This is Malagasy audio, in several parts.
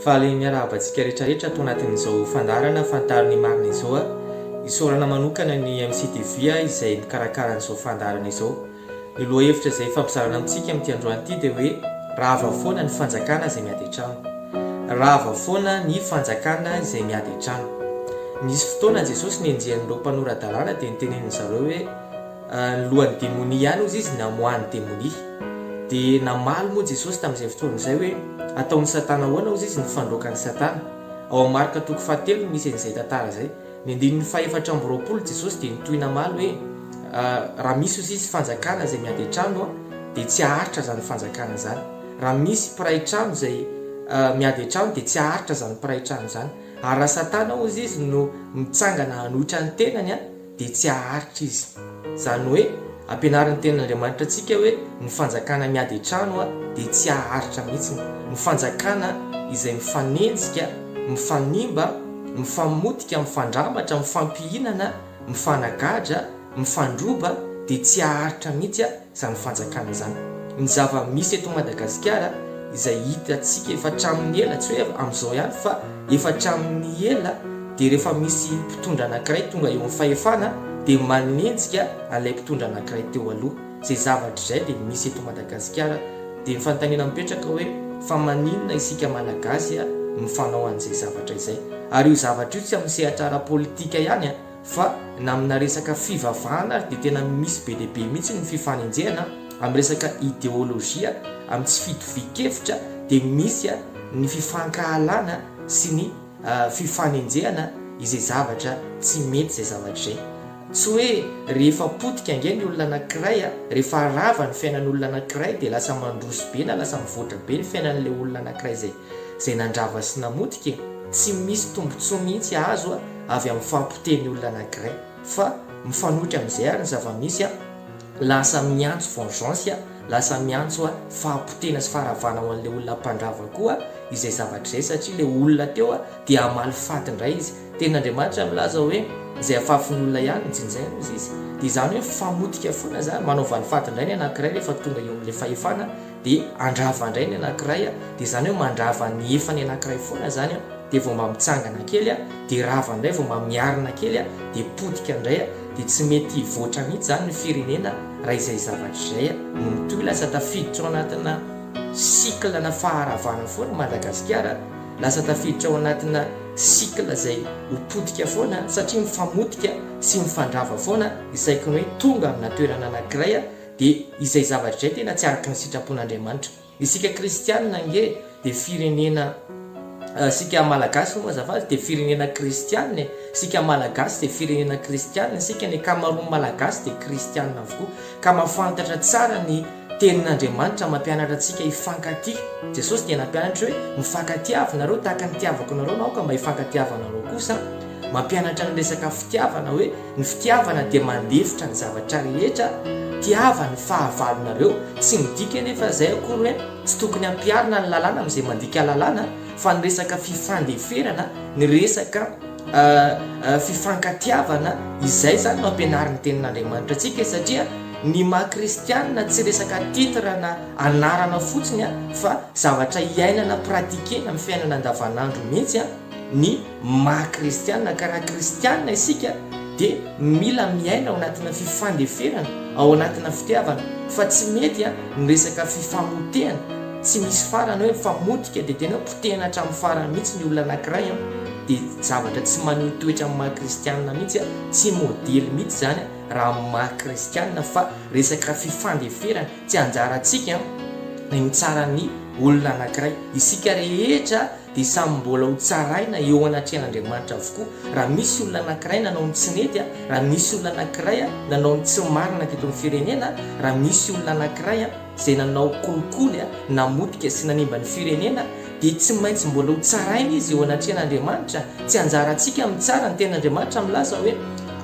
fa le miarahavatsika rehetrarehetra to anatin'izao fandarana fantariny marina izao a isorana manokana ny MCTV izay mikarakaran'izao fandarana izao. Ny loha hevitra izay fampizarana amintsika amin'ity androany ity dia hoe rava foana ny fanjakana izay miady an-trano. Rava foana ny fanjakana izay miady an-trano. Nisy fotoana Jesosy nenjehan'ireo mpanorandalàna dia niteneniny zareo hoe ny lohan'ny demonia ihany ozy izy namoahany demonia. Dia namaly moa Jesosy tamin'izay fotoana izay hoe ataon'ny satana ahoana ozy izy nifandroaka ny satana. Ao amin'ny Marka 7 misy an'izay tantara izay. Ny andininy 420 Jesosy dia nitoy namaly hoe raha misy ozy izy fanjakana izay miady an-trano dia tsy haharitra zany fanjakana zany. Raha misy mpiray trano izay miady an-trano dia tsy haharitra zany mpiray trano zany. Ary raha satana ozy izy no mitsangana hanohitra ny tenany dia tsy haharitra izy. Zany hoe ampianarin'ny tenin'Andriamanitra antsika hoe ny fanjakana miady an-trano dia tsy haharitra mihitsy. Ny fanjakana izay mifanenjika, mifanimba, mifamotika, mifandramatra, mifampihinana, mifanagadra, mifandroba dia tsy haharitra mihitsy zany fanjakana zany. Ny zava-misy eto Madagasikara izay hitantsika efa hatramin'ny ela, tsy hoe amin'izao ihany fa efa hatramin'ny ela, dia rehefa misy mpitondra anankiray tonga eo amin'ny fahefana dia manenjika an'ilay mpitondra anankiray teo aloha. Izay zavatra izay dia misy eto Madagasikara. Dia ny fanontaniana mipetraka hoe fa maninona isika malagasy mifanao an'izay zavatra izay. Ary io zavatra io tsy amin'ny sehatra ara-politika ihany fa na amina resaka fivavahana dia tena misy be dia be mihitsy ny fifanenjehana amin'ny resaka ideolojia, amin'ny tsy fitovi-kevitra, dia misy ny fifankahalana sy ny fifanenjehana izay zavatra tsy mety izay zavatra izay. Tsy hoe rehefa potika ange ny olona anankiray, rehefa rava ny fiainan'olona anankiray dia lasa mandroso be na lasa mivoatra be ny fiainan'ilay olona anankiray izay nandrava sy namotika. Tsy misy tombontsoa mihitsy azo avy amin'ny fampoteny olona anankiray, fa mifanohitra amin'izay ary ny zava-misy lasa miantso vengeance, lasa miantso fahampotena sy faharavana ho an'ilay olona mpandrava koa izay zavatra izay, satria ilay olona teo dia amaly faty indray izy. Tenin'Andriamanitra milaza hoe izay afafon'ny olona ihany ny jinjaina ozy izy. Dia izany hoe famotika foana zany, manao valifaty indray ny anankiray rehefa tonga eo amin'ilay fahefana dia andrava indray ny anankiray, dia izany hoe mandrava ny efa ny anankiray foana zany dia vao mba mitsangana kely dia rava indray, vao mba miarina kely dia potika indray, dia tsy mety voatra mihitsy zany ny firenena raha izay zavatra izay no mitohy lasa tafiditra ao anatina sikla na faharavana foana Madagasikara, lasa tafiditra ao anatina sikla izay hopotika foana satria mifamotika sy mifandrava foana isaky ny hoe tonga amina toerana anankiray dia izay zavatra izay tena tsy araka ny sitrapon'Andriamanitra. Isika kristianina nge dia firenena sika malagasy moa zafady dia firenena kristianina, sika malagasy dia firenena kristianina, sika ny kamaroan'ny malagasy dia kristianina avokoa. Ka mahafantatra tsara ny tenin'Andriamanitra mampianatra antsika hifankatia. Jesosy dia nampianatra hoe mifankatiava nareo tahaka ny tiavako nareo, nao ka mba hifankatiavanareo kosa. Mampianatra ny resaka fitiavana hoe ny fitiavana dia mandefitra ny zavatra rehetra, tiava ny fahavalonareo. Tsy midika nefa izay akory hoe tsy tokony hampiarina ny lalàna amin'izay mandika lalàna, fa ny resaka fifandeferana, ny resaka fifankatiavana izay zany no ampianarin'ny tenin'Andriamanitra antsika. Satria ny maha-kristianina tsy resaka titra na anarana fotsiny fa zavatra iainana pratikena amin'ny fiainana andavanandro mihitsy ny maha-kristianina. Ka raha kristianina isika dia mila miaina ao anatina fifandeferana, ao anatina fitiavana, fa tsy mety ny resaka fifamotehana. Tsy misy farany hoe famotika dia tena potehana hatramin'ny farany mihitsy ny olona anankiray dia zavatra tsy maneho toetra amin'ny maha-kristianina mihitsy, tsy modely mihitsy zany raha maha-kristianina, fa resaka fifandeferana. Tsy anjarantsika ny mitsara ny olona anankiray. Isika rehetra dia samy mbola ho tsaraina eo anatrehan'Andriamanitra avokoa. Raha misy olona anankiray nanao ny tsy nety, raha misy olona anankiray nanao ny tsy marina teto amin'ny firenena, raha misy olona anankiray izay nanao kolikoly namotika sy nanimba ny firenena, dia tsy maintsy mbola ho tsaraina izy eo anatrehan'Andriamanitra. Tsy anjarantsika mitsara. Ny tenin'Andriamanitra milaza hoe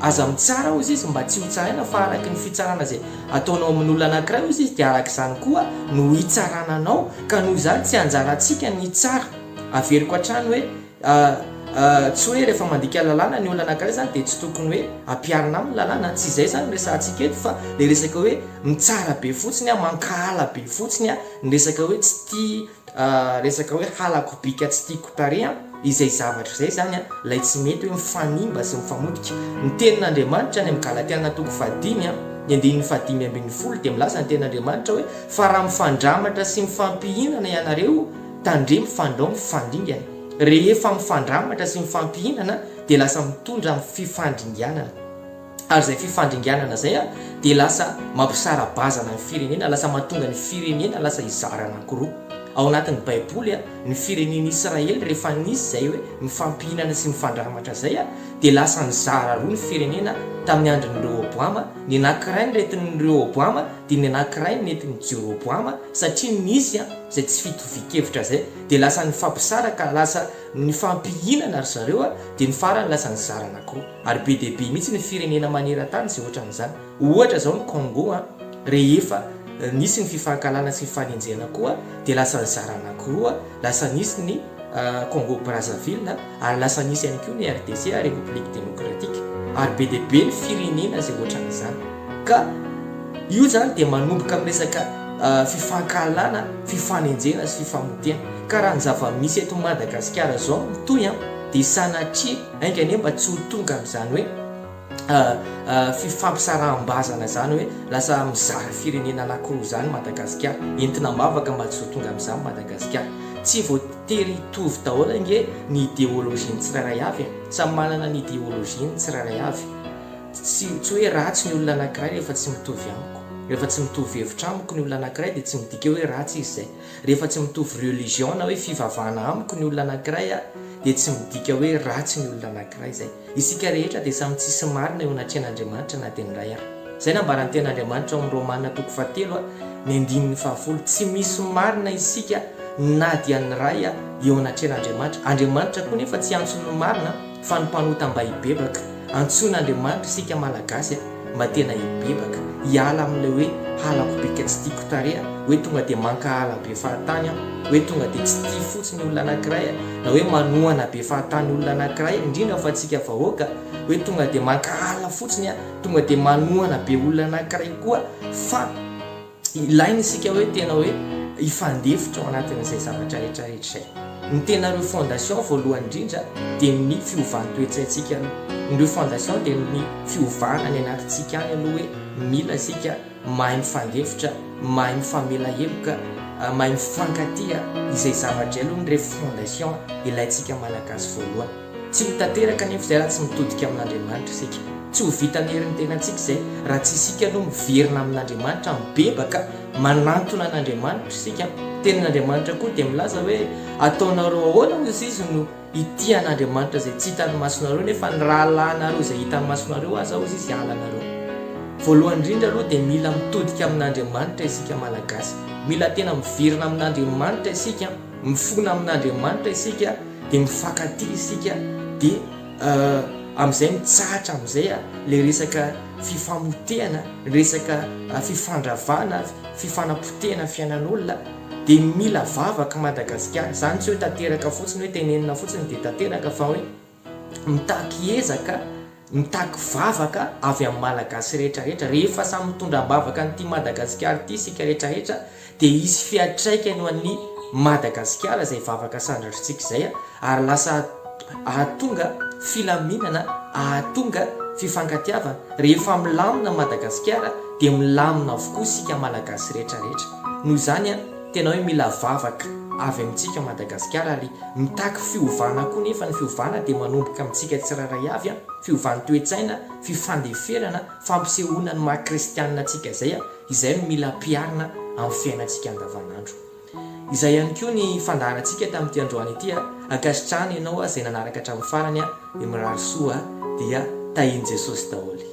aza mitsara ozy izy mba tsy ho tsaraina, fa araky ny fitsarana izay ataonao amin'ny olona anankiray ozy izy dia araka izany koa no hitsarananao. Ka noho izany tsy anjarantsika ny tsara. Averiko hatrany hoe tsy hoe rehefa mandika lalàna ny olona anankiray zany dia tsy tokony hoe ampiarina amin'ny lalàna. Tsy izay zany resantsika eto, fa le resaka hoe mitsara be fotsiny, mankahala be fotsiny ny resaka hoe tsy tia resaka hoe halako bika tsy tiako tare izay zavatra zay zany lay tsy mety hoe mifanimba sy mifamodika. Ny tenin'Andriamanitra ny amin'ny Galatiana toko 5 ny 5:50 dia milaza ny tenin'Andriamanitra hoe fa raha mifandramatra sy mifampihinana ianareo tandre mifandao mifandingana. Rehefa mifandramatra sy mifampihinana dia lasa mitondra fifandringanana, ary zay fifandringanana zay dia lasa mampisara-bazana ny firenena, lasa mahatonga ny firenena lasa izara anankiroa. Ao anatin'ny baiboly ny firenena Israely rehefa nisy zay hoe mifampihinana sy mifandramatra zay dia lasa nizara roa ny firenena tamin'ny andron'ny Rehoboama. Ny anankiray ny retin'ny Rehoboama dia ny anankiray ny netin'ny Jeroboama, satria nisy zay tsy fitovikevitra zay dia lasa nifampisaraka, lasa nifampihinana ry zareo dia ny farany lasa nizara anankiroa. Ary be dia be mihitsy ny firenena maneran-tany zay ohatran'izany. Ohatra zao ny Congo rehefa nisy ny fifankalana sy fifanenjena koa dia lasa nizara anankiroa, lasa nisy ny Congo Brazzaville ary lasa nisy ihany koa ny RDC République Démocratique. Ary be dia be ny firenena zay ohatran'izany. Ka io zany dia manomboka amin'ny resaka fifankalana, fifanenjena sy fifamotena. Ka raha ny zava-misy eto Madagasikara zao mitoy dia sanatria aingany mba tsy ho tonga amin'izany hoe fifampisaraham-bazana zany hoe lasa mizara firenena anankiroa zany Madagasikara, entina mavaka mba tsy ho tonga amin'izany Madagasikara. Tsy voatery hitovy daholo nge ny idéologie tsirairay avy, samy manana ny idéologie tsirairay avy. Tsy hoe ratsy ny olona anankiray rehefa tsy mitovy amiko, rehefa tsy mitovy hevitra amiko ny olona anankiray dia tsy midika hoe ratsy izy zay. Rehefa tsy mitovy religion na hoe fivavahana amiko ny olona anankiray dia tsy midika hoe ratsy ny olona anankiray zay. Isika rehetra dia samy tsisy marina eo anatrehan'Andriamanitra na teny iray ary. Zay nambarany tenin'Andriamanitra amin'ny Romanina toko 7 ny 9:10, tsy misy marina isika na dia ny ray eo anatrehan'Andriamanitra. Andriamanitra koa nefa tsy antsony marina fa ny mpanota mba hibebaka. Antsoin'Andriamanitra isika malagasy mba tena hibebaka, hiala amin'ilay hoe halako bika tsy tiako tare, hoe tonga dia mankahala be fahatany, hoe tonga dia tsy tia fotsiny olona anankiray, na hoe manohana be fahatany olona anankiray, indrindra fa antsika vahoaka hoe tonga dia mankahala fotsiny, tonga dia manohana be olona anankiray koa, fa ilainy isika hoe tena hoe hifandefitra ao anatin'izay zavatra rehetrarehetra izay. Ny tena reo fondation voalohany indrindra dia ny fiovantoetsaintsika. Ny fondation dia ny fiovana ny anatintsika any aloha hoe mila isika mahay mifandefitra, mahay mifamela heloka, mahay mifankatia. Izay zavatra aloha ny re fondation ilaintsika malagasy voalohany. Tsy ho tanteraka nefa izay raha tsy mitodika amin'Andriamanitra isika. Tsy ho vita ny herin'ny tenantsika izay raha tsy isika aloha miverina amin'Andriamanitra, mibebaka, manantona an'Andriamanitra isika. Tenin'Andriamanitra koa dia milaza hoe ataonareo ahoana hozy izy no ity an'Andriamanitra zay tsy hitany masonareo nefa ny rahalanareo zay hitany masonareo aza hozy izy halanareo. Voalohany indrindra aloha dia mila mitodika amin'Andriamanitra isika malagasy, mila tena miverina amin'Andriamanitra isika, mifona amin'Andriamanitra isika, dia mifankatia isika, dia amin'izay mitsahatra amin'izay le resaka fifamotehana, resaka fifandravana, fifanapotehana fiainan'olona. Dia mila vavaka Madagasikara, zany tsy hoe tanteraka fotsiny hoe tenenina fotsiny dia tanteraka, fa hoe mitaky ezaka, mitaky vavaka avy amin'ny malagasy rehetrarehetra. Rehefa samy mitondram-bavaka n'ity Madagasikara ity isika rehetrarehetra dia hisy fiatraikany ho an'ny Madagasikara izay vavaka sandratritsika izay, ary lasa ahatonga filaminana, ahatonga fifankatiavana. Rehefa milamina Madagasikara dia milamina avokoa isika malagasy rehetrarehetra. Noho izany tena hoe mila vavaka avy amintsika Madagasikara, ary mitaky fiovana koa nefa ny fiovana dia manomboka amintsika tsirairay avy, fiovana toe-tsaina, fifandeferana, fampisehoana ny maha-kristianina antsika izay no mila piarina amin'ny fiainantsika andavanandro. Izay ihany koa ny fandaharantsika tamin'ity androany ity. Ankasitrahana ianao izay nanaraka hatramin'ny farany dia mirary soa dia tahiny Jesosy daholo.